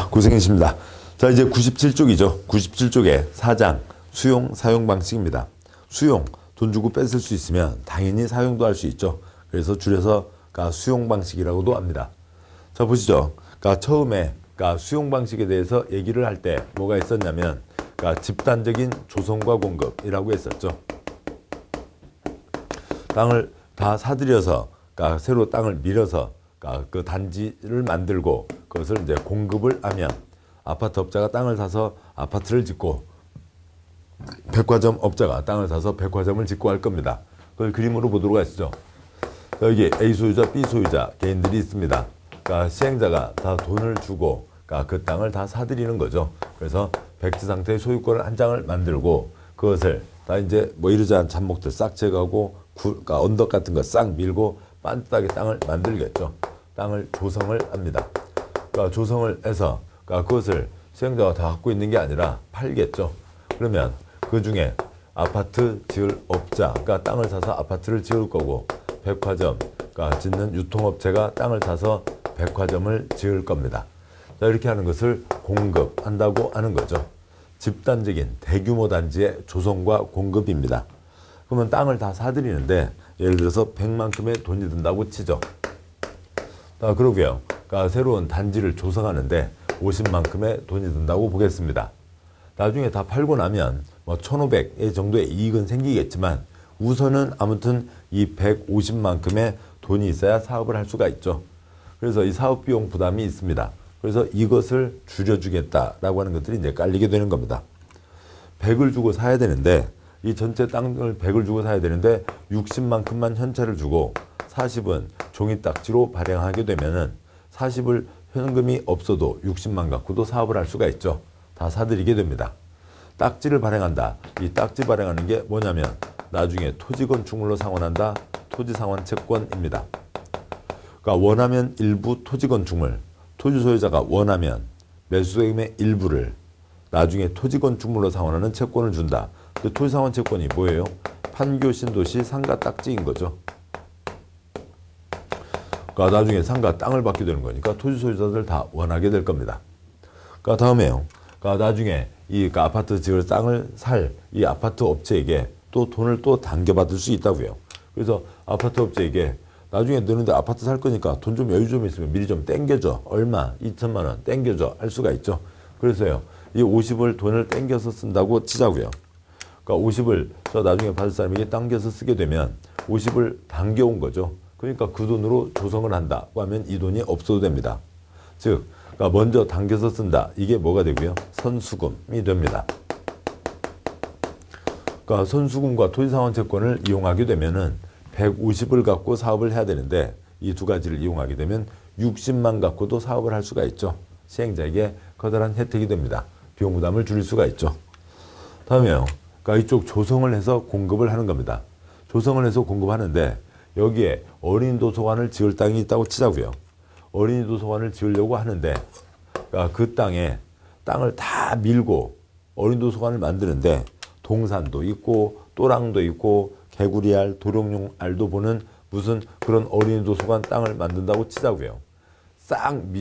고생하셨습니다. 자, 이제 97쪽이죠. 97쪽에 4장 수용, 사용 방식입니다. 수용, 돈 주고 뺏을 수 있으면 당연히 사용도 할 수 있죠. 그래서 줄여서 수용 방식이라고도 합니다. 자, 보시죠. 처음에 수용 방식에 대해서 얘기를 할 때 뭐가 있었냐면 집단적인 조성과 공급이라고 했었죠. 땅을 다 사들여서 새로 땅을 밀어서 그 단지를 만들고 그것을 이제 공급을 하면 아파트 업자가 땅을 사서 아파트를 짓고 백화점 업자가 땅을 사서 백화점을 짓고 할 겁니다. 그걸 그림으로 보도록 하시죠. 여기 A 소유자, B 소유자 개인들이 있습니다. 시행자가 다 돈을 주고 그 땅을 다 사들이는 거죠. 그래서 백지 상태의 소유권을 한 장을 만들고 그것을 다 이제 뭐 이러저러한 잡목들 싹 제거하고 언덕 같은 거 싹 밀고 반듯하게 땅을 만들겠죠. 땅을 조성을 합니다. 조성을 해서 그것을 시행자가 다 갖고 있는 게 아니라 팔겠죠. 그러면 그 중에 아파트 지을 업자가 땅을 사서 아파트를 지을 거고 백화점 짓는 유통업체가 땅을 사서 백화점을 지을 겁니다. 자, 이렇게 하는 것을 공급한다고 하는 거죠. 집단적인 대규모 단지의 조성과 공급입니다. 그러면 땅을 다 사들이는데 예를 들어서 100만큼의 돈이 든다고 치죠. 그러고요. 새로운 단지를 조성하는데 50만큼의 돈이 든다고 보겠습니다. 나중에 다 팔고 나면 뭐 1,500의 정도의 이익은 생기겠지만 우선은 아무튼 이 150만큼의 돈이 있어야 사업을 할 수가 있죠. 그래서 이 사업 비용 부담이 있습니다. 그래서 이것을 줄여주겠다라고 하는 것들이 이제 깔리게 되는 겁니다. 100을 주고 사야 되는데 이 전체 땅을 100을 주고 사야 되는데 60만큼만 현찰을 주고 40은 종이딱지로 발행하게 되면은 40을 현금이 없어도 60만 갖고도 사업을 할 수가 있죠. 다 사들이게 됩니다. 딱지를 발행한다. 이 딱지 발행하는 게 뭐냐면 나중에 토지 건축물로 상환한다. 토지 상환 채권입니다. 원하면 일부 토지 건축물, 토지 소유자가 원하면 매수세금의 일부를 나중에 토지 건축물로 상환하는 채권을 준다. 그 토지 상환 채권이 뭐예요? 판교 신도시 상가 딱지인 거죠. 나중에 상가 땅을 받게 되는 거니까 토지 소유자들 다 원하게 될 겁니다. 다음에요. 나중에 이 아파트 지을 땅을 살 이 아파트 업체에게 또 돈을 또 당겨받을 수 있다고요. 그래서 아파트 업체에게 나중에 너는데 아파트 살 거니까 돈 좀 여유 좀 있으면 미리 좀 땡겨줘. 얼마? 2천만 원 땡겨줘. 할 수가 있죠. 그래서요. 이 50을 돈을 땡겨서 쓴다고 치자고요. 50을 저 나중에 받을 사람에게 당겨서 쓰게 되면 50을 당겨온 거죠. 그러니까 그 돈으로 조성을 한다고 하면 이 돈이 없어도 됩니다. 즉 먼저 당겨서 쓴다. 이게 뭐가 되고요? 선수금이 됩니다. 선수금과 토지상환채권을 이용하게 되면은 150을 갖고 사업을 해야 되는데 이 두 가지를 이용하게 되면 60만 갖고도 사업을 할 수가 있죠. 시행자에게 커다란 혜택이 됩니다. 비용 부담을 줄일 수가 있죠. 다음에요. 이쪽 조성을 해서 공급을 하는 겁니다. 조성을 해서 공급하는데 여기에 어린이 도서관을 지을 땅이 있다고 치자고요. 어린이 도서관을 지으려고 하는데 그 땅을 다 밀고 어린이 도서관을 만드는데 동산도 있고 또랑도 있고 개구리알, 도룡뇽 알도 보는 무슨 그런 어린이 도서관 땅을 만든다고 치자고요.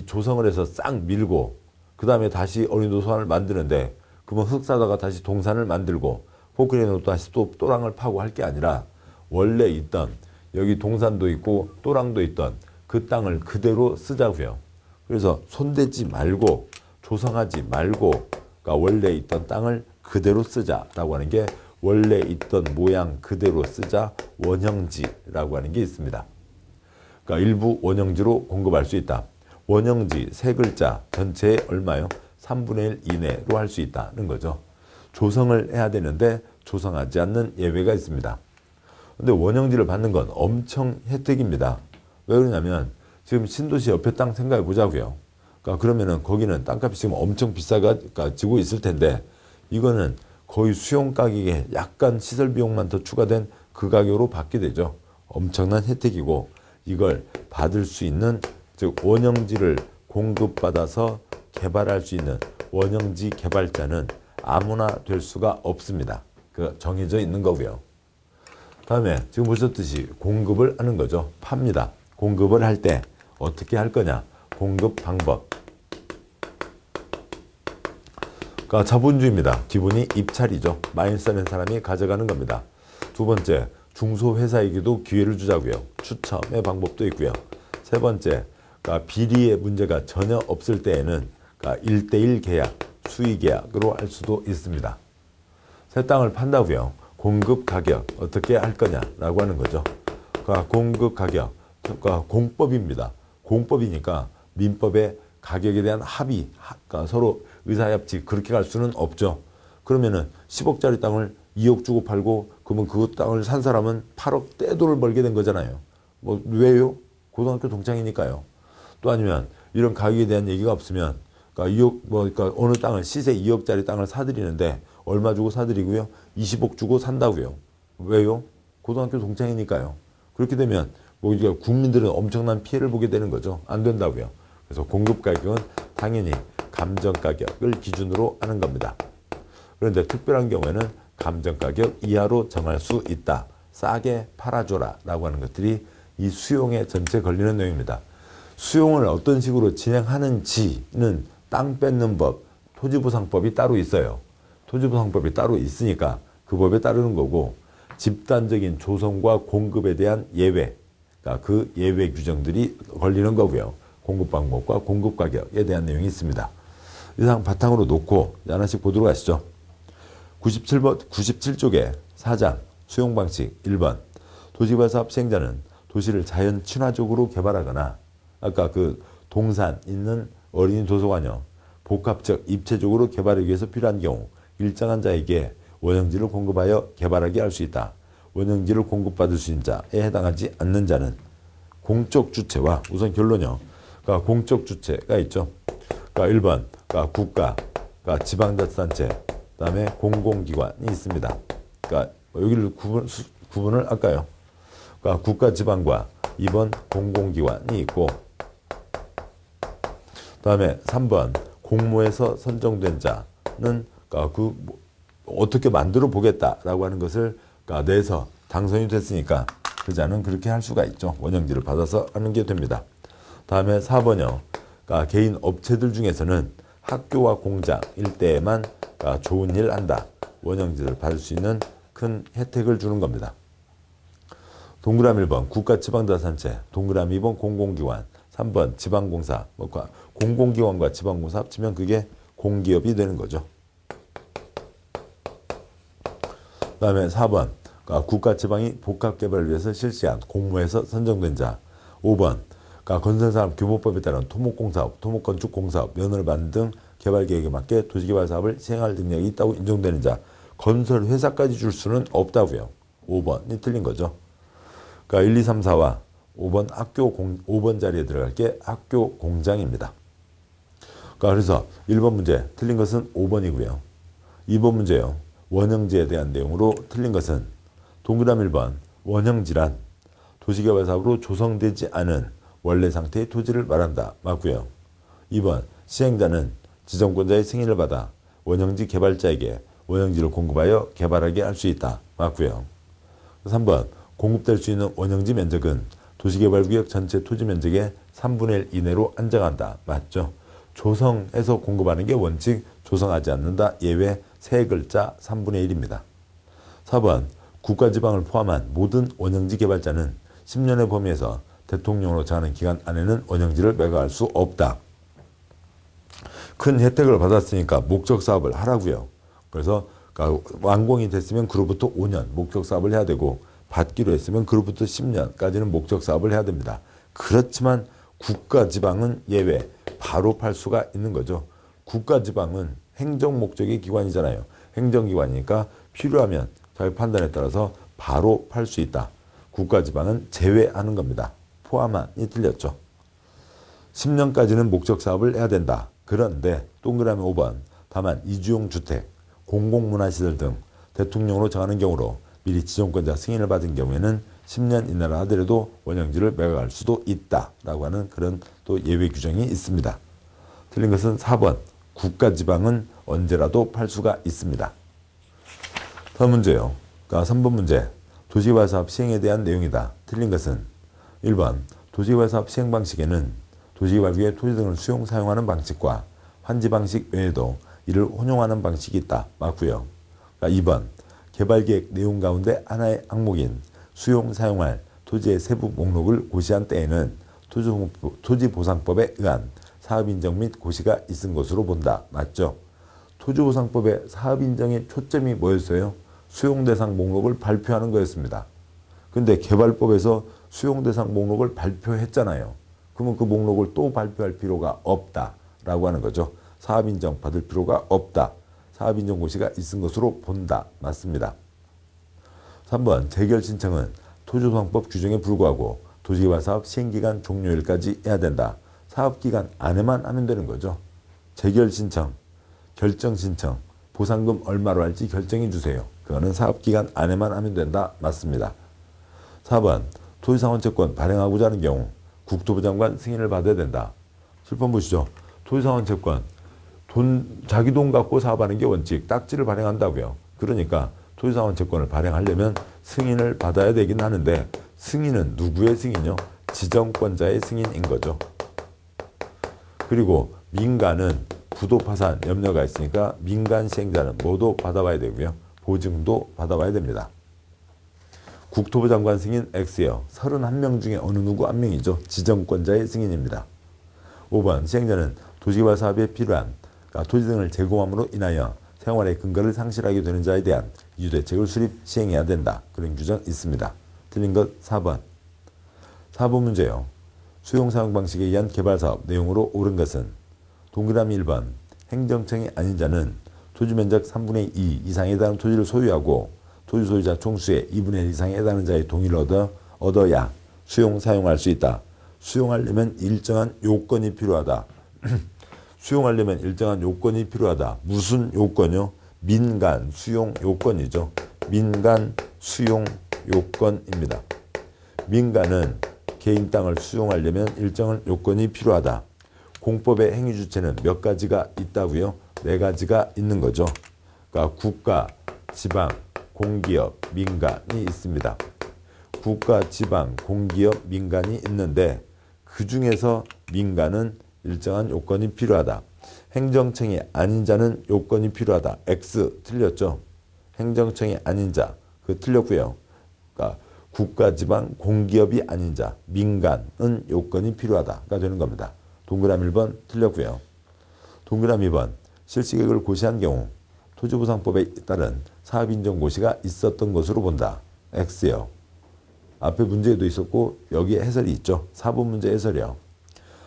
조성을 해서 싹 밀고 그 다음에 다시 어린이 도서관을 만드는데 그러면 흙 사다가 다시 동산을 만들고 포크레인으로 다시 또 또랑을 파고 할 게 아니라 원래 있던 여기 동산도 있고 또랑도 있던 그 땅을 그대로 쓰자고요. 그래서 손대지 말고 조성하지 말고 원래 있던 땅을 그대로 쓰자라고 하는 게 원래 있던 모양 그대로 쓰자 원형지라고 하는 게 있습니다. 일부 원형지로 공급할 수 있다. 원형지 세 글자 전체에 얼마요? 3분의 1 이내로 할 수 있다는 거죠. 조성을 해야 되는데 조성하지 않는 예외가 있습니다. 근데 원형지를 받는 건 엄청 혜택입니다. 왜 그러냐면 지금 신도시 옆에 땅 생각해 보자고요. 그러면은 거기는 땅값이 지금 엄청 비싸지고 있을 텐데 이거는 거의 수용 가격에 약간 시설 비용만 더 추가된 그 가격으로 받게 되죠. 엄청난 혜택이고 이걸 받을 수 있는 즉 원형지를 공급받아서 개발할 수 있는 원형지 개발자는 아무나 될 수가 없습니다. 정해져 있는 거고요. 다음에 지금 보셨듯이 공급을 하는 거죠. 팝니다. 공급을 할 때 어떻게 할 거냐. 공급 방법. 그러니까 자본주의입니다. 기본이 입찰이죠. 많이 쓰는 사람이 가져가는 겁니다. 두 번째, 중소회사에게도 기회를 주자고요. 추첨의 방법도 있고요. 세 번째, 그러니까 비리의 문제가 전혀 없을 때에는 그러니까 1대1 계약, 수의 계약으로 할 수도 있습니다. 새 땅을 판다고요. 공급 가격 어떻게 할 거냐라고 하는 거죠. 그러니까 공급 가격, 그러니까 공법입니다. 공법이니까 민법의 가격에 대한 합의, 그러니까 서로 의사협치 그렇게 갈 수는 없죠. 그러면은 10억짜리 땅을 2억 주고 팔고 그러면 그 땅을 산 사람은 8억 떼돈을 벌게 된 거잖아요. 뭐 왜요? 고등학교 동창이니까요. 또 아니면 이런 가격에 대한 얘기가 없으면 그러니까 2억 그러니까 어느 땅을 시세 2억짜리 땅을 사드리는데 얼마 주고 사드리고요? 20억 주고 산다고요. 왜요? 고등학교 동창이니까요. 그렇게 되면 뭐 이제 국민들은 엄청난 피해를 보게 되는 거죠. 안 된다고요. 그래서 공급 가격은 당연히 감정 가격을 기준으로 하는 겁니다. 그런데 특별한 경우에는 감정 가격 이하로 정할 수 있다. 싸게 팔아줘라 라고 하는 것들이 이 수용에 전체 걸리는 내용입니다. 수용을 어떤 식으로 진행하는지는 땅 뺏는 법, 토지보상법이 따로 있어요. 토지보상법이 따로 있으니까 그 법에 따르는 거고 집단적인 조성과 공급에 대한 예외, 그러니까 그 예외 규정들이 걸리는 거고요. 공급 방법과 공급 가격에 대한 내용이 있습니다. 이상 바탕으로 놓고 하나씩 보도록 하시죠. 97쪽에 4장 수용 방식 1번 도시개발 사업 시행자는 도시를 자연 친화적으로 개발하거나 아까 그 동산 있는 어린이 도서관형 복합적 입체적으로 개발하기 위해서 필요한 경우 일정한 자에게 원형지를 공급하여 개발하게 할 수 있다. 원형지를 공급받을 수 있는 자에 해당하지 않는 자는 공적 주체와 우선 결론이요. 그러니까 공적 주체가 있죠. 그러니까 1번 그러니까 국가, 그러니까 지방자치단체, 그다음에 공공기관이 있습니다. 그러니까 여기를 구분을 할까요? 그러니까 국가 지방과 2번 공공기관이 있고 그다음에 3번 공모에서 선정된 자는 그러니까 어떻게 만들어 보겠다라고 하는 것을 그러니까 내서 당선이 됐으니까 그 자는 그렇게 할 수가 있죠. 원형지를 받아서 하는 게 됩니다. 다음에 4번이요. 그러니까 개인 업체들 중에서는 학교와 공장 일대에만 그러니까 좋은 일 한다. 원형지를 받을 수 있는 큰 혜택을 주는 겁니다. 동그라미 1번 국가지방자치단체, 동그라미 2번 공공기관, 3번 지방공사. 공공기관과 지방공사 합치면 그게 공기업이 되는 거죠. 그 다음에 4번 그러니까 국가지방이 복합개발을 위해서 실시한 공모에서 선정된 자. 5번 그러니까 건설사업 규모법에 따른 토목공사업, 토목건축공사업, 면허를 받는 등 개발계획에 맞게 도시개발사업을 시행할 능력이 있다고 인정되는 자. 건설회사까지 줄 수는 없다고요. 5번이 틀린 거죠. 그러니까 1, 2, 3, 4와 5번 5번 자리에 들어갈 게 학교 공장입니다. 그러니까 그래서 1번 문제 틀린 것은 5번이고요. 2번 문제요. 원형지에 대한 내용으로 틀린 것은 동그라미 1번 원형지란 도시개발사업으로 조성되지 않은 원래 상태의 토지를 말한다. 맞고요. 2번 시행자는 지정권자의 승인을 받아 원형지 개발자에게 원형지를 공급하여 개발하게 할 수 있다. 맞고요. 3번 공급될 수 있는 원형지 면적은 도시개발구역 전체 토지 면적의 3분의 1 이내로 안정한다. 맞죠? 조성해서 공급하는 게 원칙, 조성하지 않는다. 예외 세 글자 3분의 1입니다. 4번 국가지방을 포함한 모든 원형지 개발자는 10년의 범위에서 대통령으로 정하는 기간 안에는 원형지를 매각할 수 없다. 큰 혜택을 받았으니까 목적사업을 하라고요. 그래서 완공이 됐으면 그로부터 5년 목적사업을 해야 되고 받기로 했으면 그로부터 10년까지는 목적사업을 해야 됩니다. 그렇지만 국가지방은 예외, 바로 팔 수가 있는 거죠. 국가지방은 행정목적의 기관이잖아요. 행정기관이니까 필요하면 자기 판단에 따라서 바로 팔 수 있다. 국가지방은 제외하는 겁니다. 포함한이 틀렸죠. 10년까지는 목적사업을 해야 된다. 그런데 동그라미 5번 다만 이주용 주택, 공공문화시설 등 대통령으로 정하는 경우로 미리 지정권자 승인을 받은 경우에는 10년 이내라 하더라도 원형지를 매각할 수도 있다라고 하는 그런 또 예외 규정이 있습니다. 틀린 것은 4번 국가지방은 언제라도 팔 수가 있습니다. 다음 문제요. 그러니까 3번 문제 도시개발사업 시행에 대한 내용이다. 틀린 것은 1번 도시개발사업 시행 방식에는 도시개발 위에 토지 등을 수용 사용하는 방식과 환지 방식 외에도 이를 혼용하는 방식이 있다. 맞고요. 그러니까 2번 개발계획 내용 가운데 하나의 항목인 수용 사용할 토지의 세부 목록을 고시한 때에는 토지보상법에 의한 사업인정 및 고시가 있은 것으로 본다. 맞죠? 토지보상법의 사업인정의 초점이 뭐였어요? 수용대상 목록을 발표하는 거였습니다. 근데 개발법에서 수용대상 목록을 발표했잖아요. 그러면 그 목록을 또 발표할 필요가 없다라고 하는 거죠. 사업인정 받을 필요가 없다. 사업인정 고시가 있은 것으로 본다. 맞습니다. 3번 재결 신청은 토지보상법 규정에 불구하고 도시개발사업 시행기간 종료일까지 해야 된다. 사업기간 안에만 하면 되는 거죠. 재결 신청, 결정 신청, 보상금 얼마로 할지 결정해 주세요. 그거는 사업기간 안에만 하면 된다. 맞습니다. 4번 토지상환채권 발행하고자 하는 경우 국토부 장관 승인을 받아야 된다. 7번 보시죠. 토지상환채권 자기 돈 갖고 사업하는 게 원칙. 딱지를 발행한다고요. 그러니까 토지상환채권을 발행하려면 승인을 받아야 되긴 하는데 승인은 누구의 승인이요? 지정권자의 승인인 거죠. 그리고 민간은 부도 파산 염려가 있으니까 민간 시행자는 뭐도 받아봐야 되고요. 보증도 받아봐야 됩니다. 국토부 장관 승인 X요. 31명 중에 어느 누구 한 명이죠. 지정권자의 승인입니다. 5번 시행자는 도시개발 사업에 필요한 토지 등을 제공함으로 인하여 생활의 근거를 상실하게 되는 자에 대한 이주대책을 수립 시행해야 된다. 그런 규정 있습니다. 틀린 것 4번. 4번 문제요. 수용사용 방식에 의한 개발사업 내용으로 옳은 것은 동그라미 1번 행정청이 아닌 자는 토지면적 3분의 2 이상에 해당하는 토지를 소유하고 토지 소유자 총수의 2분의 1 이상에 해당하는 자의 동의를 얻어야 사용할 수 있다. 수용하려면 일정한 요건이 필요하다. 수용하려면 일정한 요건이 필요하다. 무슨 요건이요? 민간 수용 요건이죠. 민간 수용 요건입니다. 민간은 개인 땅을 수용하려면 일정한 요건이 필요하다. 공법의 행위 주체는 몇 가지가 있다고요? 4가지가 있는 거죠. 그러니까 국가, 지방, 공기업, 민간이 있습니다. 국가, 지방, 공기업, 민간이 있는데 그 중에서 민간은 일정한 요건이 필요하다. 행정청이 아닌 자는 요건이 필요하다. X 틀렸죠? 행정청이 아닌 자, 그거 틀렸고요. 그러니까 국가, 지방, 공기업이 아닌 자, 민간은 요건이 필요하다가 되는 겁니다. 동그라미 1번 틀렸고요. 동그라미 2번 실시계획을 고시한 경우 토지보상법에 따른 사업인정고시가 있었던 것으로 본다. X요. 앞에 문제에도 있었고 여기에 해설이 있죠. 4번 문제 해설이요.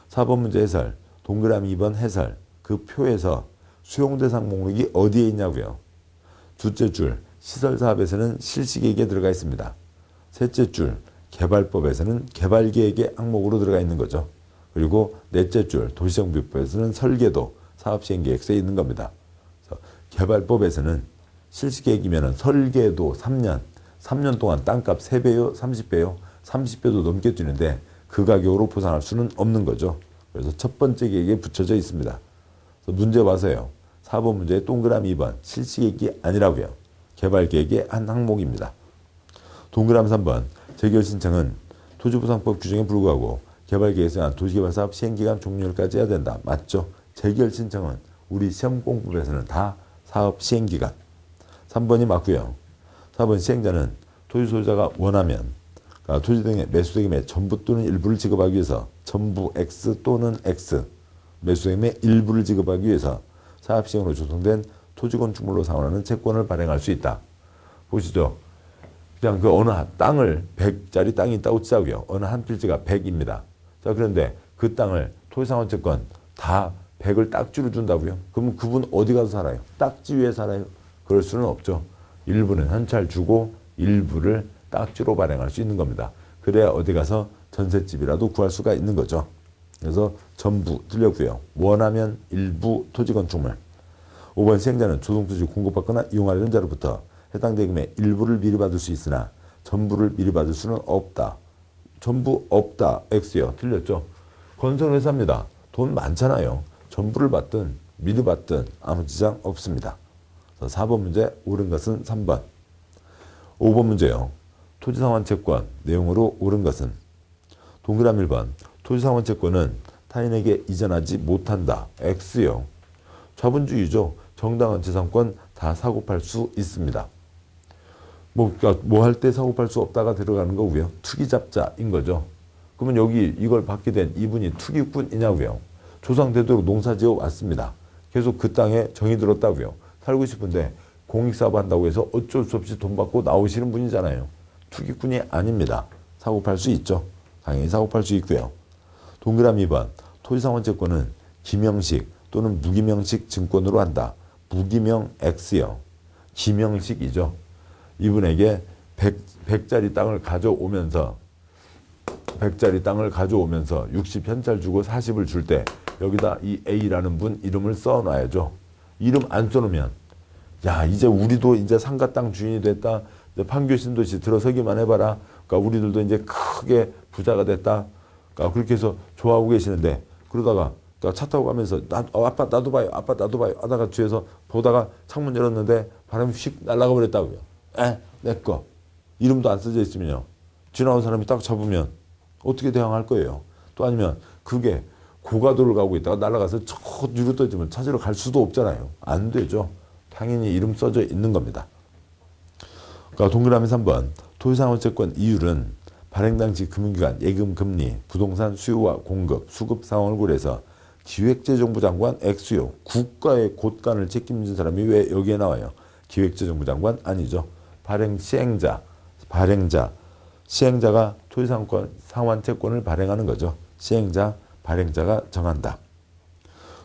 4번 문제 해설, 동그라미 2번 해설. 그 표에서 수용대상 목록이 어디에 있냐고요. 둘째 줄 시설사업에서는 실시계획에 들어가 있습니다. 셋째 줄 개발법에서는 개발계획의 항목으로 들어가 있는 거죠. 그리고 넷째 줄 도시정비법에서는 설계도 사업시행계획서에 있는 겁니다. 그래서 개발법에서는 실시계획이면 설계도 3년 동안 땅값 3배요, 30배요, 30배도 넘게 뛰는데 그 가격으로 보상할 수는 없는 거죠. 그래서 첫 번째 계획에 붙여져 있습니다. 그래서 문제 봐서요. 4번 문제의 동그라미 2번 실시계획이 아니라고요. 개발계획의 한 항목입니다. 동그라미 3번 재결 신청은 토지보상법 규정에 불구하고 개발계획에 의한 도시개발사업 시행기간 종료일까지 해야 된다. 맞죠? 재결 신청은 우리 시험공부에서는 다 사업 시행기간. 3번이 맞고요. 4번 시행자는 토지 소유자가 원하면 그러니까 토지 등의 매수대금의 전부 또는 일부를 지급하기 위해서 전부 X 또는 X 매수대금의 일부를 지급하기 위해서 사업시행으로 조성된 토지건축물로 상환하는 채권을 발행할 수 있다. 보시죠. 그냥 그 어느 땅을 100짜리 땅이 있다고 치자고요. 어느 한 필지가 100입니다. 자, 그런데 그 땅을 토지상환채권 다 100을 딱지로 준다고요? 그러면 그분 어디 가서 살아요? 딱지 위에 살아요? 그럴 수는 없죠. 일부는 현찰 주고 일부를 딱지로 발행할 수 있는 겁니다. 그래야 어디 가서 전셋집이라도 구할 수가 있는 거죠. 그래서 전부 틀렸고요. 원하면 일부 토지건축물. 5번 시행자는 조성토지 공급받거나 이용하려는 자로부터 해당 대금의 일부를 미리 받을 수 있으나 전부를 미리 받을 수는 없다. 전부 없다. X요. 틀렸죠. 건설회사입니다. 돈 많잖아요. 전부를 받든 미리 받든 아무 지장 없습니다. 4번 문제 옳은 것은 3번. 5번 문제요. 토지상환채권 내용으로 옳은 것은 동그라미 1번 토지상환채권은 타인에게 이전하지 못한다. X요. 자본주의죠. 정당한 재산권 다 사고팔 수 있습니다. 뭐 할 때 사고팔 수 없다가 들어가는 거고요. 투기잡자인 거죠. 그러면 여기 이걸 받게 된 이분이 투기꾼이냐고요. 조상되도록 농사지어 왔습니다. 계속 그 땅에 정이 들었다고요. 살고 싶은데 공익사업 한다고 해서 어쩔 수 없이 돈 받고 나오시는 분이잖아요. 투기꾼이 아닙니다. 사고팔 수 있죠. 당연히 사고팔 수 있고요. 동그라미 2번 토지상환채권은 기명식 또는 무기명식 증권으로 한다. 무기명 X요. 기명식이죠. 이분에게 100짜리 땅을 가져오면서 60현찰 주고 40을 줄 때 여기다 이 A라는 분 이름을 써놔야죠. 이름 안 써놓으면 야 이제 우리도 이제 상가 땅 주인이 됐다. 이제 판교신도시 들어서기만 해봐라. 그러니까 우리들도 이제 크게 부자가 됐다. 그러니까 그렇게 해서 좋아하고 계시는데 그러다가 차 타고 가면서 아빠 나도 봐요. 아빠 나도 봐요. 하다가 뒤에서 보다가 창문 열었는데 바람이 휙 날아가 버렸다고요. 내 거. 이름도 안 써져 있으면요. 지나온 사람이 딱 잡으면 어떻게 대응할 거예요. 또 아니면 그게 고가도를 가고 있다가 날아가서 저 뒤로 떠지면 찾으러 갈 수도 없잖아요. 안 되죠. 당연히 이름 써져 있는 겁니다. 그러니까 동그라미 3번 토지상환채권 이율은 발행 당시 금융기관, 예금, 금리, 부동산 수요와 공급, 수급 상황을 고려해서 기획재정부 장관 X요. 국가의 곳간을 책임진 사람이 왜 여기에 나와요? 기획재정부 장관 아니죠. 발행 시행자, 시행자가 토지상환채권을 발행하는 거죠. 시행자, 발행자가 정한다.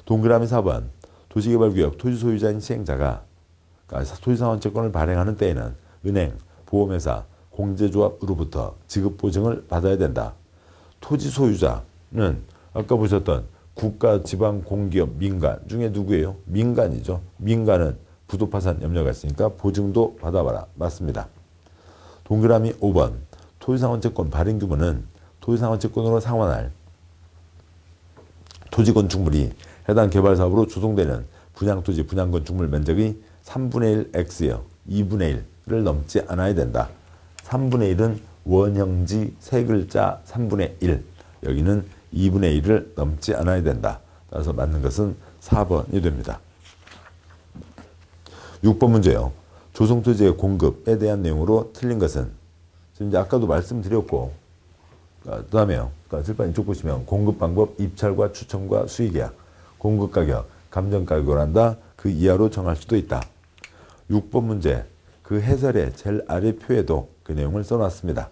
동그라미 4번 도시개발구역 토지소유자인 시행자가 그러니까 토지상환채권을 발행하는 때에는 은행, 보험회사, 공제조합으로부터 지급보증을 받아야 된다. 토지소유자는 아까 보셨던 국가, 지방, 공기업, 민간 중에 누구예요? 민간이죠. 민간은 부도파산 염려가 있으니까 보증도 받아봐라. 맞습니다. 동그라미 5번 토지상환채권 발행 규모는 토지상환채권으로 상환할 토지건축물이 해당 개발사업으로 조성되는 분양토지, 분양건축물 면적의 3분의 1 X요. 2분의 1을 넘지 않아야 된다. 3분의 1은 원형지 세 글자 3분의 1. 여기는 2분의 1을 넘지 않아야 된다. 따라서 맞는 것은 4번이 됩니다. 6번 문제요. 조성토지의 공급에 대한 내용으로 틀린 것은 지금 이제 아까도 말씀드렸고 그 다음에요. 그러니까 칠판 이쪽 보시면 공급 방법, 입찰과 추첨과 수의계약, 공급 가격, 감정 가격을 한다. 그 이하로 정할 수도 있다. 6번 문제 그 해설의 제일 아래 표에도 그 내용을 써놨습니다.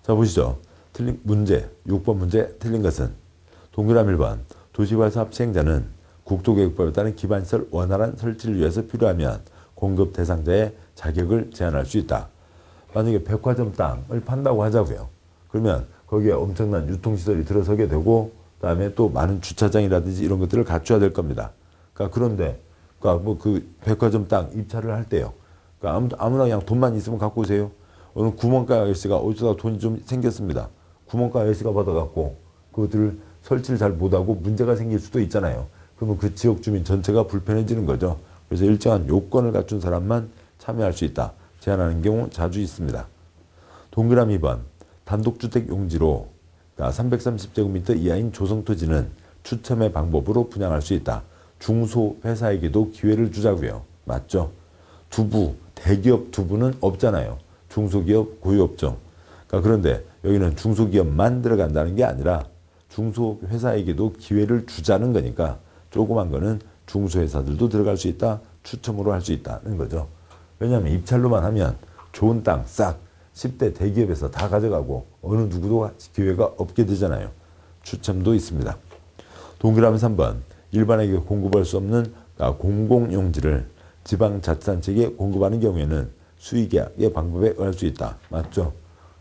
자 보시죠. 틀린 문제 6번 문제 틀린 것은 동그라미 1번 도시개발사업 시행자는 국토계획법에 따른 기반시설 원활한 설치를 위해서 필요하면 공급 대상자의 자격을 제한할 수 있다. 만약에 백화점 땅을 판다고 하자고요. 그러면 거기에 엄청난 유통시설이 들어서게 되고 그다음에 또 많은 주차장이라든지 이런 것들을 갖춰야 될 겁니다. 그러니까 그런데 그러니까 뭐 그 백화점 땅 입찰을 할 때요. 그러니까 아무나 그냥 돈만 있으면 갖고 오세요. 어느 구멍가 아저씨가 어디서다 돈이 좀 생겼습니다. 구멍가 아저씨가 받아갖고 그것들을 설치를 잘 못하고 문제가 생길 수도 있잖아요. 그러면 그 지역 주민 전체가 불편해지는 거죠. 그래서 일정한 요건을 갖춘 사람만 참여할 수 있다. 제한하는 경우 자주 있습니다. 동그라미 2번 단독주택 용지로 그러니까 330제곱미터 이하인 조성토지는 추첨의 방법으로 분양할 수 있다. 중소회사에게도 기회를 주자고요. 맞죠? 두부, 대기업 두부는 없잖아요. 중소기업, 고유업종. 그러니까 그런데 여기는 중소기업만 들어간다는 게 아니라 중소회사에게도 기회를 주자는 거니까 조그만 거는 중소회사들도 들어갈 수 있다. 추첨으로 할 수 있다는 거죠. 왜냐하면 입찰로만 하면 좋은 땅 싹 10대 대기업에서 다 가져가고 어느 누구도 기회가 없게 되잖아요. 추첨도 있습니다. 동그라미 3번 일반에게 공급할 수 없는 공공용지를 지방자치단체에게 공급하는 경우에는 수의계약의 방법에 의할 수 있다. 맞죠?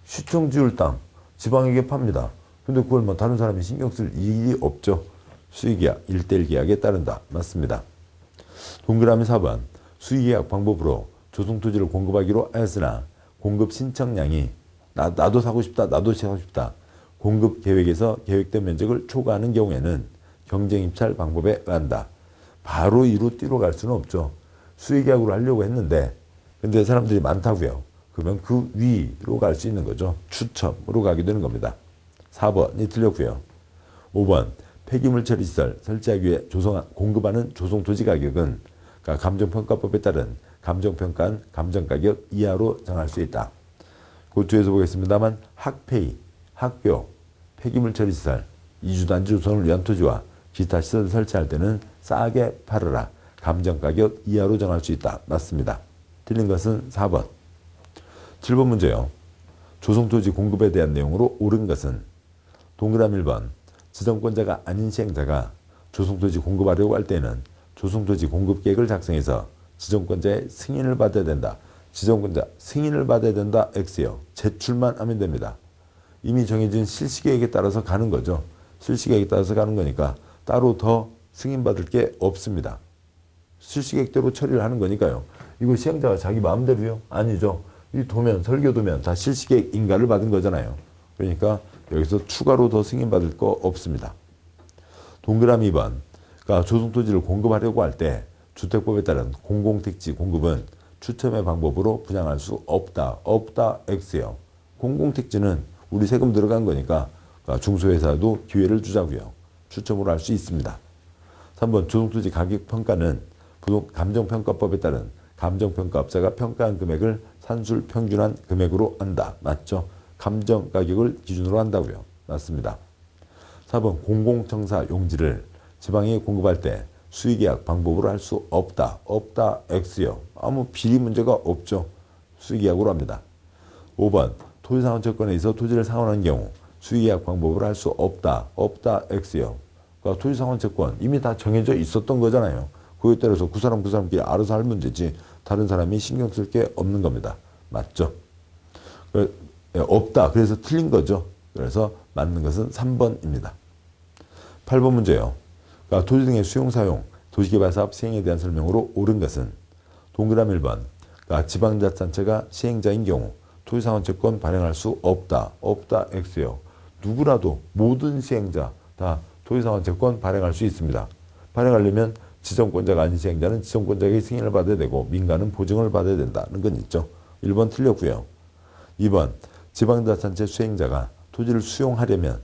시청 지을 땅 지방에게 팝니다. 근데 그걸 뭐 다른 사람이 신경 쓸 일이 없죠. 수의계약, 1:1 계약에 따른다. 맞습니다. 동그라미 4번 수의계약 방법으로 조성토지를 공급하기로 하였으나 공급 신청량이 나도 사고 싶다. 나도 사고 싶다. 공급 계획에서 계획된 면적을 초과하는 경우에는 경쟁입찰 방법에 의한다. 바로 이로 뛰러 갈 수는 없죠. 수의계약으로 하려고 했는데 근데 사람들이 많다고요. 그러면 그 위로 갈 수 있는 거죠. 추첨으로 가게 되는 겁니다. 4번이 틀렸고요. 5번 폐기물 처리시설 설치하기 위해 공급하는 조성토지 가격은 그러니까 감정평가법에 따른 감정평가는 감정가격 이하로 정할 수 있다. 그 뒤에서 보겠습니다만 학폐위, 학교, 폐기물 처리시설, 이주단지 조성을 위한 토지와 기타 시설을 설치할 때는 싸게 팔아라. 감정가격 이하로 정할 수 있다. 맞습니다. 틀린 것은 4번. 7번 문제요. 조성토지 공급에 대한 내용으로 옳은 것은 동그라미 1번. 지정권자가 아닌 시행자가 조성토지 공급하려고 할 때는 조성토지 공급계획을 작성해서 지정권자의 승인을 받아야 된다. 지정권자 승인을 받아야 된다. X요. 제출만 하면 됩니다. 이미 정해진 실시계획에 따라서 가는 거죠. 실시계획에 따라서 가는 거니까 따로 더 승인받을 게 없습니다. 실시계획대로 처리를 하는 거니까요. 이거 시행자가 자기 마음대로요? 아니죠. 이 도면, 설계도면 다 실시계획 인가를 받은 거잖아요. 그러니까 여기서 추가로 더 승인받을 거 없습니다. 동그라미 2번. 그러니까 조성토지를 공급하려고 할 때 주택법에 따른 공공택지 공급은 추첨의 방법으로 분양할 수 없다. 없다. X요. 공공택지는 우리 세금 들어간 거니까 중소회사도 기회를 주자고요. 추첨으로 할 수 있습니다. 3번 조성토지 가격평가는 감정평가법에 따른 감정평가업자가 평가한 금액을 산술 평균한 금액으로 한다. 맞죠? 감정가격을 기준으로 한다고요. 맞습니다. 4번 공공청사 용지를 지방에 공급할 때 수의계약 방법으로 할 수 없다. 없다. X요. 아무 비리 문제가 없죠. 수의계약으로 합니다. 5번 토지상환채권에 있어 토지를 상환한 경우 수의계약 방법으로 할 수 없다. 없다. X요. 그러니까 토지상환채권 이미 다 정해져 있었던 거잖아요. 그에 따라서 그 사람끼리 알아서 할 문제지 다른 사람이 신경 쓸 게 없는 겁니다. 맞죠? 없다. 그래서 틀린 거죠. 그래서 맞는 것은 3번입니다. 8번 문제요. 그러니까 토지 등의 수용사용, 도시개발사업 시행에 대한 설명으로 옳은 것은 동그라미 1번. 그러니까 지방자치단체가 시행자인 경우 토지상환채권 발행할 수 없다. 없다. X요. 누구라도 모든 시행자 다 토지상환채권 발행할 수 있습니다. 발행하려면 지정권자가 아닌 시행자는 지정권자에게 승인을 받아야 되고 민간은 보증을 받아야 된다는 건 있죠. 1번 틀렸고요. 2번 지방자치단체 수행자가 토지를 수용하려면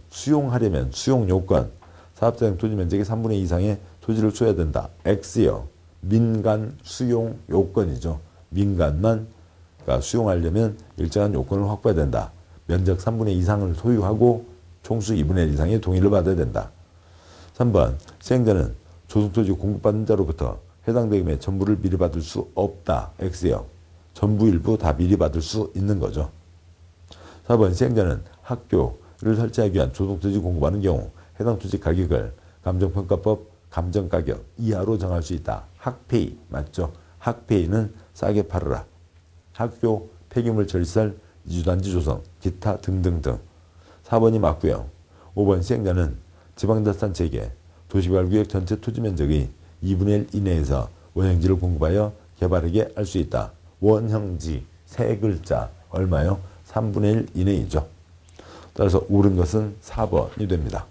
수용요건 사업자용 토지 면적의 3분의 2 이상의 토지를 써야 된다. X요. 민간 수용 요건이죠. 민간만 그러니까 수용하려면 일정한 요건을 확보해야 된다. 면적 3분의 2 이상을 소유하고 총수 2분의 1 이상의 동의를 받아야 된다. 3번 시행자는 조성토지 공급받는 자로부터 해당 대금의 전부를 미리 받을 수 없다. X요. 전부 일부 다 미리 받을 수 있는 거죠. 4번 시행자는 학교를 설치하기 위한 조성토지 공급하는 경우 해당 토지 가격을 감정평가법 감정가격 이하로 정할 수 있다. 학폐위 맞죠? 학폐위는 싸게 팔아라. 학교, 폐기물 처리시설, 이주단지 조성, 기타 등등등. 4번이 맞고요. 5번 시행자는 지방자치단체에게 도시개발구역 전체 토지 면적의 2분의 1 이내에서 원형지를 공급하여 개발하게 할 수 있다. 원형지 세 글자 얼마요? 3분의 1 이내이죠. 따라서 옳은 것은 4번이 됩니다.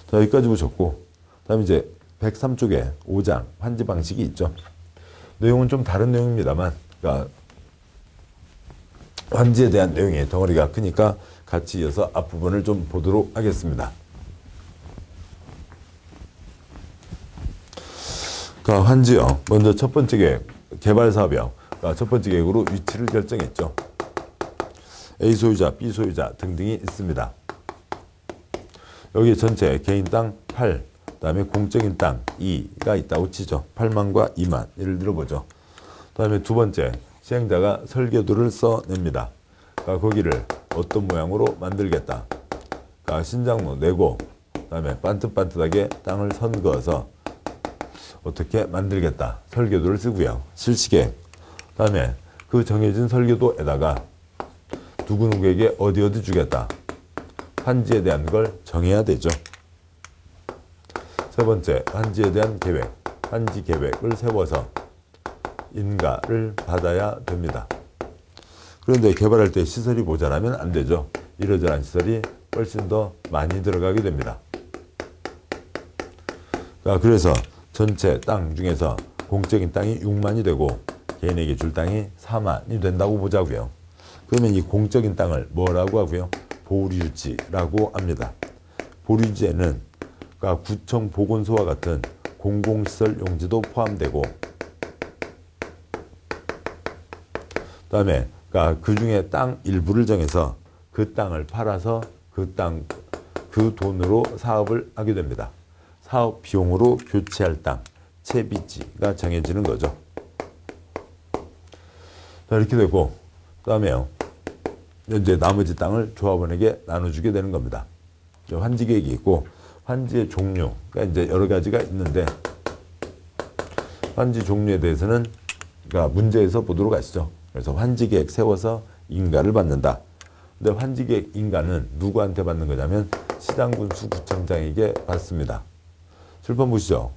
자, 여기까지 보셨고 다음 이제 103쪽에 5장 환지 방식이 있죠. 내용은 좀 다른 내용입니다만 그러니까 환지에 대한 내용이 덩어리가 크니까 같이 이어서 앞부분을 좀 보도록 하겠습니다. 그러니까 환지요. 먼저 첫 번째 계획, 개발사업이요. 그러니까 첫 번째 계획으로 위치를 결정했죠. A 소유자, B 소유자 등등이 있습니다. 여기 전체 개인 땅 8, 그 다음에 공적인 땅 2가 있다고 치죠. 8만과 2만 예를 들어보죠. 그 다음에 두 번째 시행자가 설계도를 써냅니다. 그러니까 거기를 어떤 모양으로 만들겠다. 그러니까 신장로 내고 그 다음에 반듯반듯하게 땅을 선 그어서 어떻게 만들겠다. 설계도를 쓰고요. 실시계획. 그 다음에 그 정해진 설계도에다가 누구누구에게 어디 주겠다. 환지에 대한 걸 정해야 되죠. 세 번째, 환지에 대한 계획. 환지 계획을 세워서 인가를 받아야 됩니다. 그런데 개발할 때 시설이 모자라면 안 되죠. 이러저러한 시설이 훨씬 더 많이 들어가게 됩니다. 그래서 전체 땅 중에서 공적인 땅이 6만이 되고 개인에게 줄 땅이 4만이 된다고 보자고요. 그러면 이 공적인 땅을 뭐라고 하고요? 보류지라고 합니다. 보류지에는 구청 보건소와 같은 공공시설 용지도 포함되고 그다음에 그러니까 그 중에 땅 일부를 정해서 그 땅을 팔아서 그 돈으로 사업을 하게 됩니다. 사업 비용으로 교체할 땅, 채비지가 정해지는 거죠. 자, 이렇게 되고, 그 다음에요. 이제 나머지 땅을 조합원에게 나눠주게 되는 겁니다. 환지 계획이 있고, 환지의 종류가 이제 여러 가지가 있는데, 환지 종류에 대해서는 그러니까 문제에서 보도록 하시죠. 그래서 환지 계획 세워서 인가를 받는다. 근데 환지 계획 인가는 누구한테 받는 거냐면 시장군수 구청장에게 받습니다. 칠판 보시죠.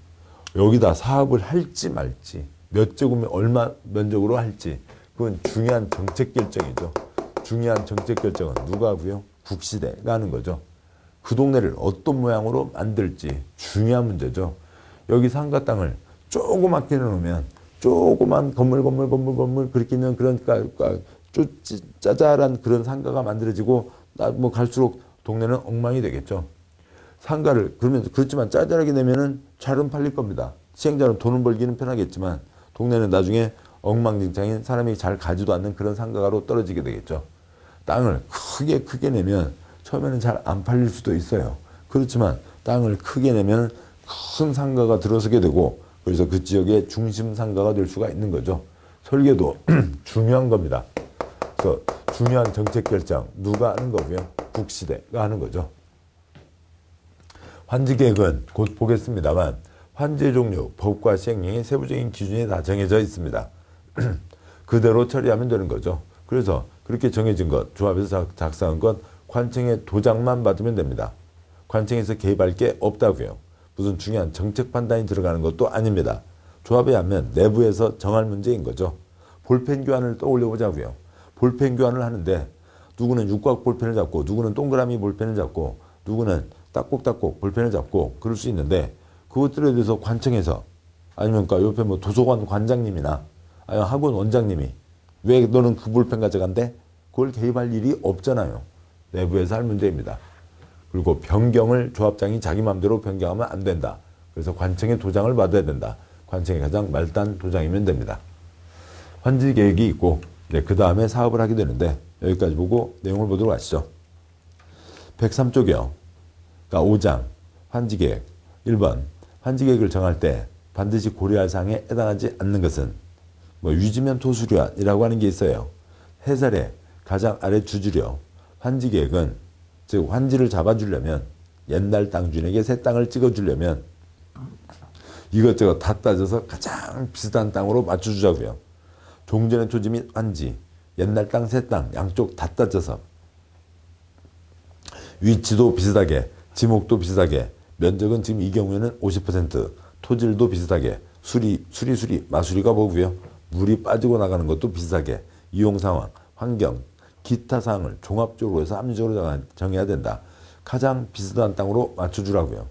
여기다 사업을 할지 말지, 몇 제곱미터 얼마 면적으로 할지, 그건 중요한 정책 결정이죠. 중요한 정책 결정은 누가 하고요? 국시대가 하는 거죠. 그 동네를 어떤 모양으로 만들지 중요한 문제죠. 여기 상가 땅을 조그맣게 놓으면 조그만 건물 그렇게 있는 그런 짜잘한 그런 상가가 만들어지고 뭐 갈수록 동네는 엉망이 되겠죠. 상가를 그렇지만 짜잘하게 내면은 잘은 팔릴 겁니다. 시행자는 돈을 벌기는 편하겠지만 동네는 나중에 엉망진창인 사람이 잘 가지도 않는 그런 상가로 떨어지게 되겠죠. 땅을 크게 내면 처음에는 잘 안 팔릴 수도 있어요. 그렇지만 땅을 크게 내면 큰 상가가 들어서게 되고 그래서 그 지역의 중심 상가가 될 수가 있는 거죠. 설계도 중요한 겁니다. 그래서 중요한 정책 결정 누가 하는 거고요? 국시대가 하는 거죠. 환지 계획은 곧 보겠습니다만 환지의 종류, 법과 시행령의 세부적인 기준이 다 정해져 있습니다. 그대로 처리하면 되는 거죠. 그래서 그렇게 정해진 것, 조합에서 작성한 것, 관청의 도장만 받으면 됩니다. 관청에서 개입할 게 없다고요. 무슨 중요한 정책 판단이 들어가는 것도 아닙니다. 조합에 하면 내부에서 정할 문제인 거죠. 볼펜 교환을 떠올려 보자고요. 볼펜 교환을 하는데 누구는 육각 볼펜을 잡고 누구는 동그라미 볼펜을 잡고 누구는 딱꼭딱꼭 볼펜을 잡고 그럴 수 있는데 그것들에 대해서 관청에서 아니면 그러니까 옆에 뭐 도서관 관장님이나 아니면 학원 원장님이 왜 너는 그 볼펜 가져간대? 그걸 개입할 일이 없잖아요. 내부에서 할 문제입니다. 그리고 변경을 조합장이 자기 마음대로 변경하면 안 된다. 그래서 관청의 도장을 받아야 된다. 관청의 가장 말단 도장이면 됩니다. 환지 계획이 있고 그 다음에 사업을 하게 되는데 여기까지 보고 내용을 보도록 하시죠. 103쪽이요. 그러니까 5장 환지 계획 1번 환지 계획을 정할 때 반드시 고려할 사항에 해당하지 않는 것은 뭐 유지면 토수료이라고 하는 게 있어요. 해설의 가장 아래 주주료 환지 계획은 즉 환지를 잡아주려면 옛날 땅주인에게 새 땅을 찍어주려면 이것저것 다 따져서 가장 비슷한 땅으로 맞춰주자고요. 종전의 토지 및 환지, 옛날 땅, 새 땅 양쪽 다 따져서 위치도 비슷하게, 지목도 비슷하게, 면적은 지금 이 경우에는 50%, 토질도 비슷하게, 수리, 마수리가 뭐고요? 물이 빠지고 나가는 것도 비슷하게, 이용 상황, 환경, 기타 사항을 종합적으로 해서 합리적으로 정해야 된다. 가장 비슷한 땅으로 맞춰주라고요.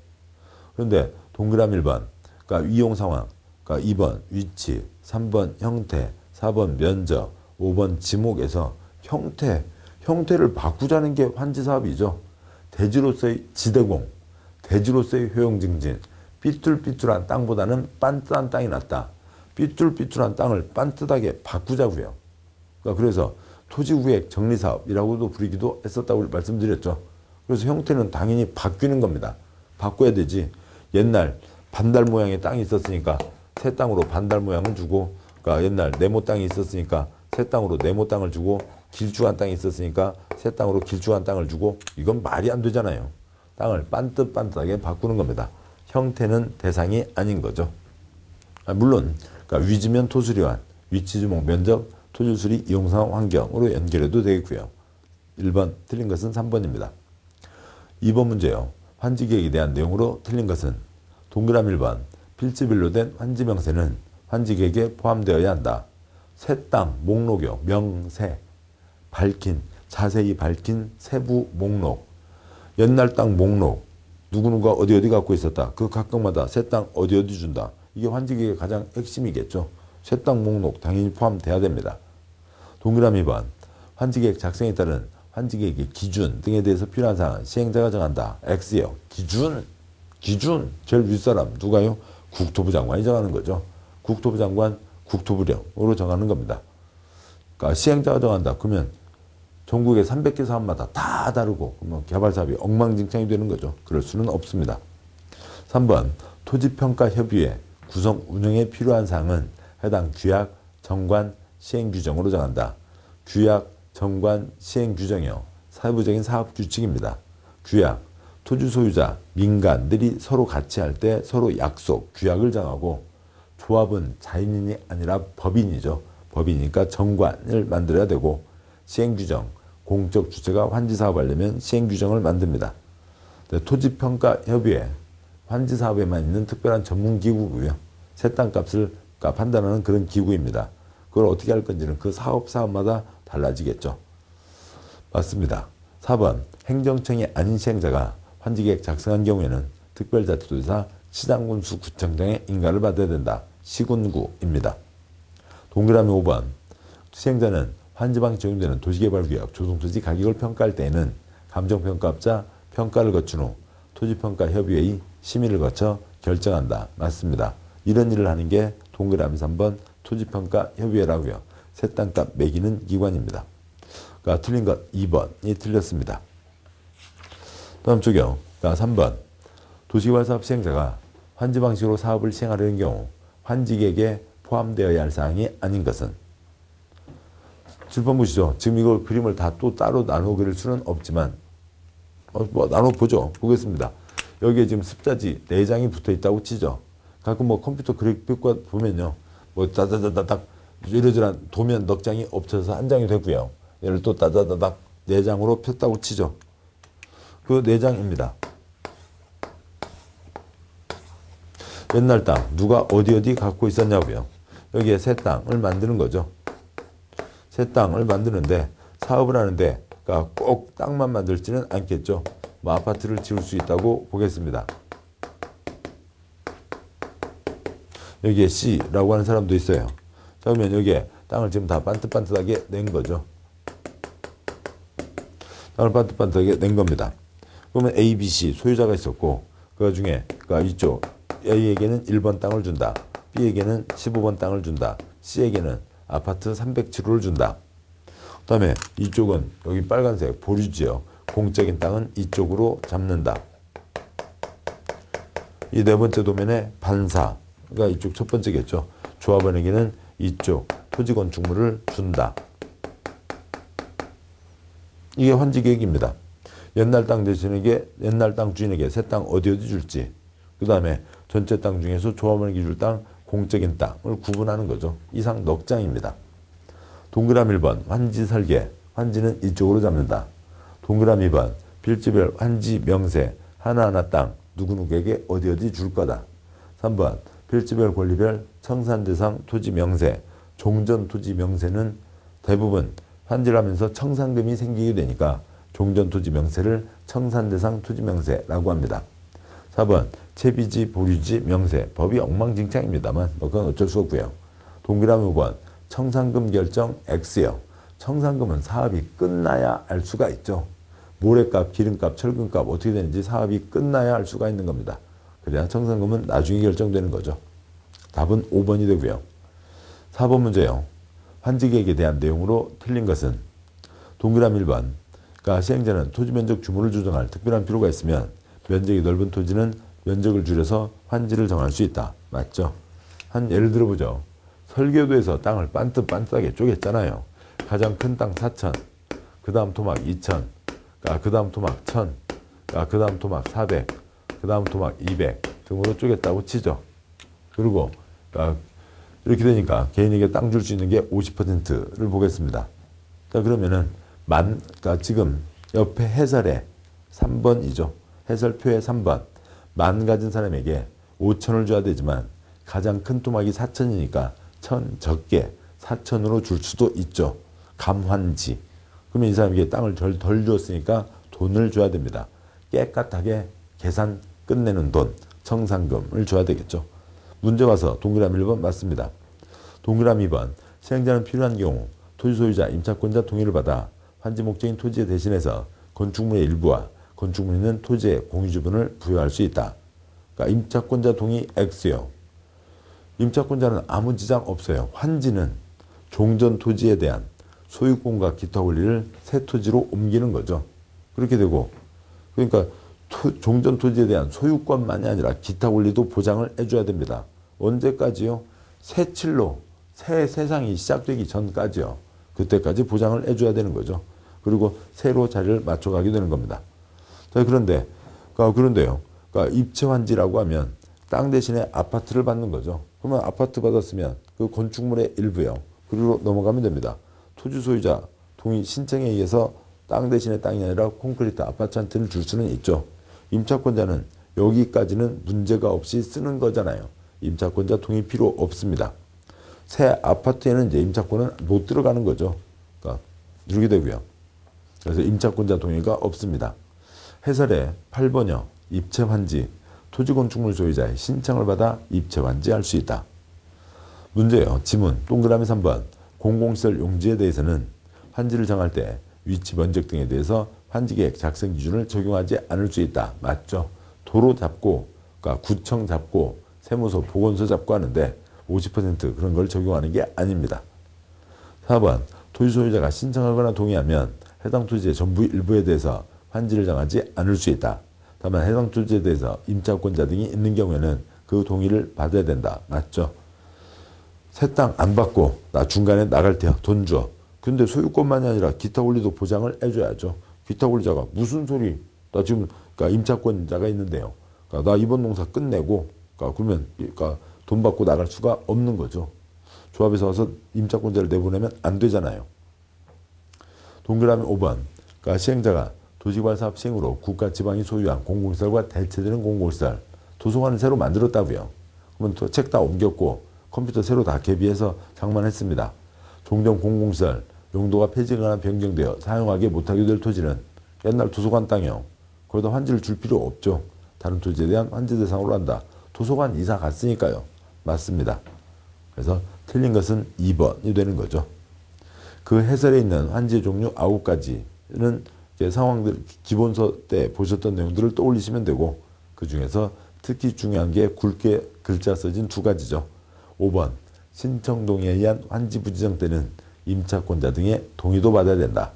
그런데 동그라미 1번, 그러니까 이용 상황, 그러니까 2번 위치, 3번 형태, 4번 면적, 5번 지목에서 형태를 바꾸자는 게 환지 사업이죠. 대지로서의 지대공, 대지로서의 효용증진, 삐뚤삐뚤한 땅보다는 빤듯한 땅이 낫다. 삐뚤삐뚤한 땅을 빤듯하게 바꾸자고요. 그러니까 그래서 토지구획 정리사업이라고도 부르기도 했었다고 말씀드렸죠. 그래서 형태는 당연히 바뀌는 겁니다. 바꿔야 되지. 옛날 반달 모양의 땅이 있었으니까 새 땅으로 반달 모양을 주고, 그러니까 옛날 네모 땅이 있었으니까 새 땅으로 네모 땅을 주고, 길쭉한 땅이 있었으니까 새 땅으로 길쭉한 땅을 주고, 이건 말이 안 되잖아요. 땅을 반듯반듯하게 바꾸는 겁니다. 형태는 대상이 아닌 거죠. 물론 그러니까 위지면 토수리환, 위치지목 면적, 토질수리 이용상 환경으로 연결해도 되겠고요. 1번 틀린 것은 3번입니다. 2번 문제요. 환지계획에 대한 내용으로 틀린 것은 동그라미 1번 필지별로 된 환지명세는 환지계획에 포함되어야 한다. 새 땅 목록요. 명세 자세히 밝힌 세부 목록, 옛날 땅 목록, 누구누가 어디 갖고 있었다. 그 각각마다 새 땅 어디 준다. 이게 환지계획의 가장 핵심이겠죠. 새 땅 목록 당연히 포함돼야 됩니다. 동그라미 2번 환지계획 작성에 따른 환지계획의 기준 등에 대해서 필요한 사항은 시행자가 정한다. X요. 기준 제일 윗사람 누가요? 국토부 장관이 정하는 거죠. 국토부 장관 국토부령으로 정하는 겁니다. 그러니까 시행자가 정한다. 그러면 전국의 300개 사업마다 다 다르고 그러면 개발 사업이 엉망진창이 되는 거죠. 그럴 수는 없습니다. 3번 토지평가협의회 구성 운영에 필요한 사항은 해당 규약, 정관, 시행규정으로 정한다. 규약, 정관, 시행규정이요. 세부적인 사업규칙입니다. 규약, 토지 소유자, 민간들이 서로 같이 할 때 서로 약속, 규약을 정하고 조합은 자인이 아니라 법인이죠. 법이니까 정관을 만들어야 되고 시행규정, 공적 주체가 환지 사업하려면 시행규정을 만듭니다. 토지평가협의회, 환지 사업에만 있는 특별한 전문기구고요. 새 땅값을 판단하는 그런 기구입니다. 그걸 어떻게 할 건지는 그 사업마다 달라지겠죠. 맞습니다. 4번 행정청이 아닌 시행자가 환지계획 작성한 경우에는 특별자치도지사, 시장군수 구청장의 인가를 받아야 된다. 시군구입니다. 동그라미 5번 시행자는 환지방에 적용되는 도시개발구역, 조성토지 가격을 평가할 때에는 감정평가업자 평가를 거친 후 토지평가협의회의 심의를 거쳐 결정한다. 맞습니다. 이런 일을 하는 게 동그라미 3번 토지평가협의회라고요. 새 땅값 매기는 기관입니다. 그러니까 틀린 것 2번이 틀렸습니다. 다음 쪽이요. 그러니까 3번 도시개발사업 시행자가 환지 방식으로 사업을 시행하려는 경우 환지계획에 포함되어야 할 사항이 아닌 것은 7번 보시죠. 지금 이거 그림을 다 또 따로 나눠 그릴 수는 없지만 나눠 보죠. 보겠습니다. 여기에 지금 습자지 4장이 붙어 있다고 치죠. 가끔 컴퓨터 그래픽과 보면요. 따다다닥 이러저러한 도면 넉 장이 엎쳐서 한 장이 되고요. 얘를 또 따다다닥 4장으로 폈다고 치죠. 그 4장입니다. 옛날 땅 누가 어디 갖고 있었냐고요. 여기에 새 땅을 만드는 거죠. 새 땅을 만드는데 사업을 하는데 그러니까 꼭 땅만 만들지는 않겠죠. 아파트를 지을 수 있다고 보겠습니다. 여기에 C라고 하는 사람도 있어요. 자, 그러면 여기에 땅을 지금 다 반듯반듯하게 낸 거죠. 땅을 반듯반듯하게 낸 겁니다. 그러면 A, B, C 소유자가 있었고 그 중에 그러니까 이쪽 A에게는 1번 땅을 준다. B에게는 15번 땅을 준다. C에게는 아파트 307호를 준다. 그 다음에 이쪽은 여기 빨간색 보류지요. 공적인 땅은 이쪽으로 잡는다. 이 네 번째 도면에 반사가 이쪽 첫 번째겠죠. 조합원에게는 이쪽 토지건축물을 준다. 이게 환지계획입니다. 옛날 땅 대신에게 옛날 땅 주인에게 새 땅 어디 줄지, 그 다음에 전체 땅 중에서 조합원에게 줄 땅, 공적인 땅을 구분하는 거죠. 이상 넉 장입니다. 동그라미 1번 환지 설계, 환지는 이쪽으로 잡는다. 동그라미 2번 필지별 환지 명세, 하나하나 땅 누구누구에게 어디 줄 거다. 3번 필지별 권리별 청산 대상 토지 명세, 종전 토지 명세는 대부분 환지를 하면서 청산금이 생기게 되니까 종전 토지 명세를 청산 대상 토지 명세라고 합니다. 4번 채비지 보류지 명세, 법이 엉망진창입니다만 그건 어쩔 수 없고요. 동그라미 5번 청산금 결정 X요. 청산금은 사업이 끝나야 알 수가 있죠. 모래값, 기름값, 철근값 어떻게 되는지 사업이 끝나야 알 수가 있는 겁니다. 그래야 청산금은 나중에 결정되는 거죠. 답은 5번이 되고요. 4번 문제요. 환지계획에 대한 내용으로 틀린 것은 동그라미 1번 그러니까 시행자는 토지 면적 규모를 조정할 특별한 필요가 있으면 면적이 넓은 토지는 면적을 줄여서 환지를 정할 수 있다. 맞죠? 한 예를 들어보죠. 설계도에서 땅을 반듯반듯하게 쪼갰잖아요. 가장 큰 땅 4천, 그 다음 토막 2천, 그 다음 토막 1000, 그 다음 토막 400, 그 다음 토막 200 등으로 쪼갰다고 치죠. 그리고 이렇게 되니까 개인에게 땅 줄 수 있는 게 50%를 보겠습니다. 자, 그러면은 그러니까 지금 옆에 해설에 3번이죠. 해설표에 3번. 만 가진 사람에게 5천을 줘야 되지만 가장 큰 토막이 4천이니까 1000 적게 4천으로 줄 수도 있죠. 감환지. 그러면 이 사람에게 땅을 덜 주었으니까 돈을 줘야 됩니다. 깨끗하게 계산 끝내는 돈, 청산금을 줘야 되겠죠. 문제 와서 동그라미 1번 맞습니다. 동그라미 2번 시행자는 필요한 경우 토지 소유자, 임차권자 동의를 받아 환지 목적인 토지에 대신해서 건축물의 일부와 건축물 있는 토지의 공유지분을 부여할 수 있다. 그러니까 임차권자 동의 X요. 임차권자는 아무 지장 없어요. 환지는 종전 토지에 대한 소유권과 기타 권리를 새 토지로 옮기는 거죠. 그렇게 되고, 그러니까 종전 토지에 대한 소유권만이 아니라 기타 권리도 보장을 해줘야 됩니다. 언제까지요? 새 칠로 새 세상이 시작되기 전까지요. 그때까지 보장을 해줘야 되는 거죠. 그리고 새로 자리를 맞춰가게 되는 겁니다. 자, 그런데요. 그러니까 입체환지라고 하면 땅 대신에 아파트를 받는 거죠. 그러면 아파트 받았으면 그 건축물의 일부요. 그리고 넘어가면 됩니다. 토지 소유자 동의 신청에 의해서 땅 대신에 땅이 아니라 콘크리트 아파트한테는 줄 수는 있죠. 임차권자는 여기까지는 문제가 없이 쓰는 거잖아요. 임차권자 동의 필요 없습니다. 새 아파트에는 이제 임차권은 못 들어가는 거죠. 그러니까 이렇게 되고요. 그래서 임차권자 동의가 없습니다. 해설의 8번여 입체환지 토지건축물 소유자의 신청을 받아 입체환지할 수 있다. 문제요. 지문 동그라미 3번 공공시설 용지에 대해서는 환지를 정할 때 위치 면적 등에 대해서 환지계획 작성 기준을 적용하지 않을 수 있다. 맞죠? 도로 잡고 그러니까 구청 잡고 세무서 보건소 잡고 하는데 50% 그런 걸 적용하는 게 아닙니다. 4번 토지 소유자가 신청하거나 동의하면 해당 토지의 전부 일부에 대해서 환지를 정하지 않을 수 있다. 다만 해당 토지에 대해서 임차권자 등이 있는 경우에는 그 동의를 받아야 된다. 맞죠? 새 땅 안 받고 나 중간에 나갈 테야. 돈 줘. 근데 소유권만이 아니라 기타 권리도 보장을 해줘야죠. 기타 권리자가 무슨 소리? 나 지금 그러니까 임차권자가 있는데요. 그러니까 나 이번 농사 끝내고 그러면 돈 받고 나갈 수가 없는 거죠. 조합에서 와서 임차권자를 내보내면 안 되잖아요. 동그라미 5번 그러니까 시행자가 도시개발사업 시행으로 국가 지방이 소유한 공공시설과 대체되는 공공시설 도서관을 새로 만들었다고요. 그러면 또 책 다 옮겼고 컴퓨터 새로 다 개비해서 장만했습니다. 종전 공공시설 용도가 폐지거나 변경되어 사용하기 못하게 될 토지는 옛날 도서관 땅이요. 거기다 환지를 줄 필요 없죠. 다른 토지에 대한 환지 대상으로 한다. 도서관 이사 갔으니까요. 맞습니다. 그래서 틀린 것은 2번이 되는 거죠. 그 해설에 있는 환지의 종류 9가지는 상황들 기본서 때 보셨던 내용들을 떠올리시면 되고 그 중에서 특히 중요한 게 굵게 글자 써진 2가지죠. 5번 신청 동의에 의한 환지 부지정 때는 임차권자 등의 동의도 받아야 된다.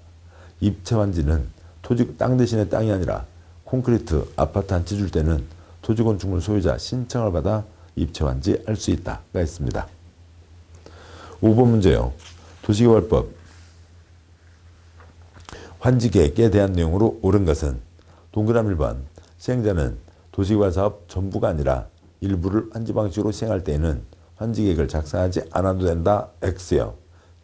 입체 환지는 토지 땅 대신에 땅이 아니라 콘크리트 아파트 한 채 줄 때는 토지건축물 소유자 신청을 받아 입체 환지할 수 있다가 있습니다. 5번 문제요. 도시개발법 환지계획에 대한 내용으로 옳은 것은 동그라미 1번 시행자는 도시개발사업 전부가 아니라 일부를 환지 방식으로 시행할 때에는 환지계획을 작성하지 않아도 된다. X요.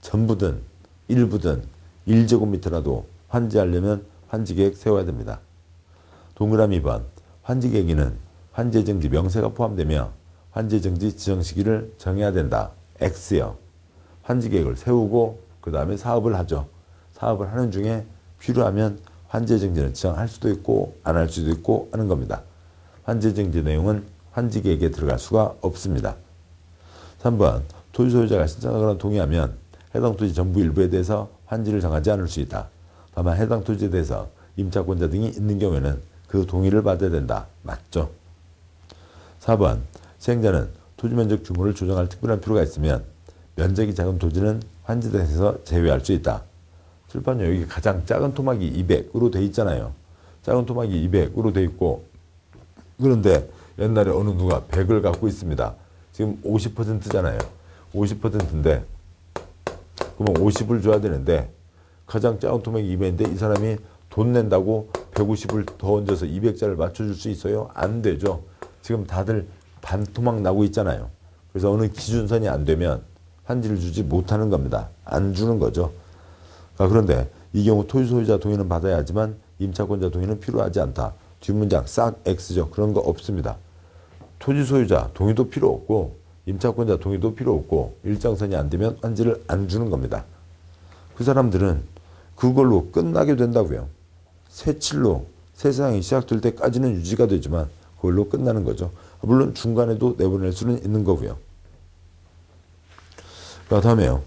전부든 일부든 1제곱미터라도 환지하려면 환지계획 세워야 됩니다. 동그라미 2번 환지계획에는 환지정지 명세가 포함되며 환지정지 지정 시기를 정해야 된다. X요. 환지계획을 세우고 그 다음에 사업을 하죠. 사업을 하는 중에 필요하면 환지정지는 지정할 수도 있고 안 할 수도 있고 하는 겁니다. 환지정지 내용은 환지계획에 들어갈 수가 없습니다. 3번 토지 소유자가 신청하거나 동의하면 해당 토지 전부 일부에 대해서 환지를 정하지 않을 수 있다. 다만 해당 토지에 대해서 임차권자 등이 있는 경우에는 그 동의를 받아야 된다. 맞죠? 4번 시행자는 토지 면적 규모를 조정할 특별한 필요가 있으면 면적이 작은 토지는 환지 대상에서 제외할 수 있다. 칠판요 여기 가장 작은 토막이 200으로 돼 있잖아요. 작은 토막이 200으로 돼 있고 그런데 옛날에 어느 누가 100을 갖고 있습니다. 지금 50%잖아요. 50%인데 그러면 50을 줘야 되는데 가장 작은 토막이 200인데 이 사람이 돈 낸다고 150을 더 얹어서 200자를 맞춰줄 수 있어요? 안 되죠. 지금 다들 반 토막 나고 있잖아요. 그래서 어느 기준선이 안 되면 환지를 주지 못하는 겁니다. 안 주는 거죠. 그런데 이 경우 토지 소유자 동의는 받아야 하지만 임차권자 동의는 필요하지 않다. 뒷문장 싹 X죠. 그런 거 없습니다. 토지 소유자 동의도 필요 없고 임차권자 동의도 필요 없고 일정선이 안 되면 환지를 안 주는 겁니다. 그 사람들은 그걸로 끝나게 된다고요. 새 칠로 새 세상이 시작될 때까지는 유지가 되지만 그걸로 끝나는 거죠. 물론 중간에도 내보낼 수는 있는 거고요. 그 다음에요.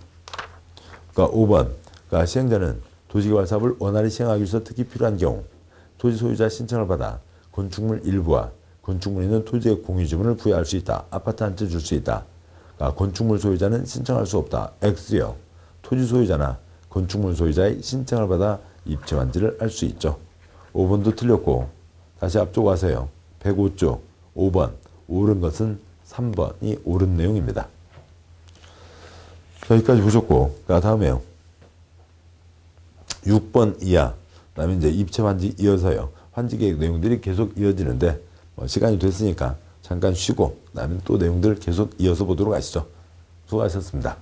그러니까 5번 그러니까 시행자는 도시개발 사업을 원활히 시행하기 위해서 특히 필요한 경우 토지 소유자 신청을 받아 건축물 일부와 건축물에 있는 토지의 공유지분을 부여할 수 있다. 아파트 한 채 줄 수 있다. 그러니까 건축물 소유자는 신청할 수 없다. X요. 토지 소유자나 건축물 소유자의 신청을 받아 입체 완지를 할 수 있죠. 5번도 틀렸고 다시 앞쪽 와서요. 105쪽 5번 옳은 것은 3번이 옳은 내용입니다. 여기까지 보셨고 다음에요. 6번 이하 그다음에 이제 입체 완지 이어서요. 환지 계획 내용들이 계속 이어지는데 시간이 됐으니까 잠깐 쉬고 그다음에 또 내용들 계속 이어서 보도록 하시죠. 수고하셨습니다.